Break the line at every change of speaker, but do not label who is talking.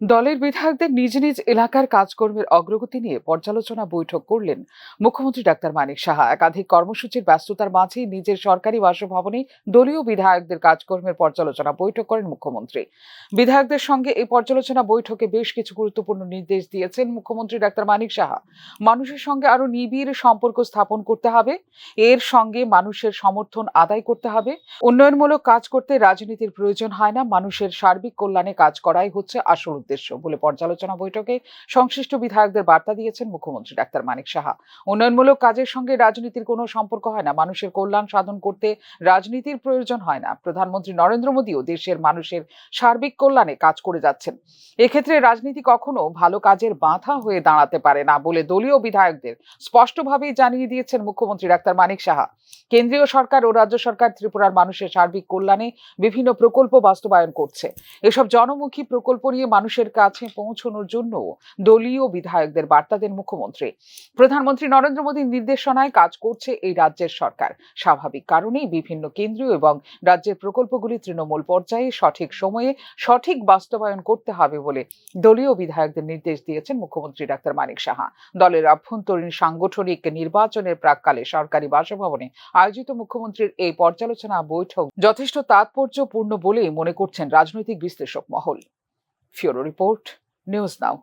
দলের বিধায়কদের নিজ নিজ এলাকার কাজকর্মের অগ্রগতি নিয়ে পর্যালোচনা বৈঠক করলেন মুখ্যমন্ত্রী ডাক্তার মানিক সাহা। একাধিক কর্মসূচির ব্যস্ততার মাঝেই নিজের সরকারি বাসভবনে দলীয় বিধায়কদের কাজকর্মের পর্যালোচনা বৈঠক করেন মুখ্যমন্ত্রী। বিধায়কদের সঙ্গে এই পর্যালোচনা বৈঠকে বেশ কিছু গুরুত্বপূর্ণ নির্দেশ দিয়েছেন মুখ্যমন্ত্রী ডাক্তার মানিক সাহা। মানুষের সঙ্গে আরো নিবিড় সম্পর্ক স্থাপন করতে হবে, এর সঙ্গে মানুষের সমর্থন আদায় করতে হবে। উন্নয়নমূলক কাজ করতে রাজনীতির প্রয়োজন হয় না, মানুষের সার্বিক কল্যাণে কাজ করাই হচ্ছে আসল উদ্দেশ্য বলে পর্যালোচনা বৈঠকে সংশ্লিষ্ট বিধায়কদের বার্তা দিয়েছেন মুখ্যমন্ত্রী ডাক্তার মানিক সাহা। উন্নয়নমূলক কাজের সঙ্গে রাজনীতির কোনো সম্পর্ক হয় না, মানুষের কল্যাণ সাধন করতে রাজনীতির প্রয়োজন হয় না। প্রধানমন্ত্রী নরেন্দ্র মোদীও দেশের মানুষের সার্বিক কল্যাণে কাজ করে যাচ্ছেন। এক্ষেত্রে রাজনীতি কখনো ভালো কাজের বাধা হয়ে দাঁড়াতে পারে না বলে দলীয় বিধায়কদের স্পষ্টভাবেই জানিয়ে দিয়েছেন মুখ্যমন্ত্রী ডাক্তার মানিক সাহা। কেন্দ্রীয় সরকার ও রাজ্য সরকার ত্রিপুরার মানুষের সার্বিক কল্যাণে বিভিন্ন প্রকল্প বাস্তবায়ন করছে। এসব জনমুখী প্রকল্প নিয়ে মানুষের কাছে পৌঁছানোর জন্য দলীয় বিধায়কদের বার্তা দেন মুখ্যমন্ত্রী। প্রধানমন্ত্রী নরেন্দ্র মোদীর নির্দেশনায় কাজ করছে এই রাজ্যের সরকার। স্বাভাবিক কারণেই বিভিন্ন কেন্দ্রীয় এবং রাজ্যের প্রকল্পগুলি তৃণমূল পর্যায়ে সঠিক সময়ে সঠিক বাস্তবায়ন করতে হবে বলে দলীয় বিধায়কদের নির্দেশ দিয়েছেন মুখ্যমন্ত্রী ডাক্তার মানিক সাহা। দলের অভ্যন্তরীণ সাংগঠনিক নির্বাচনের প্রাক্কালে সরকারি বাসভবনে আয়োজিত মুখ্যমন্ত্রীর এই পর্যালোচনা বৈঠক যথেষ্ট তাৎপর্যপূর্ণ বলেই মনে করছেন রাজনৈতিক বিশ্লেষক মহল। ফিওরো রিপোর্ট, নিউজ নাও।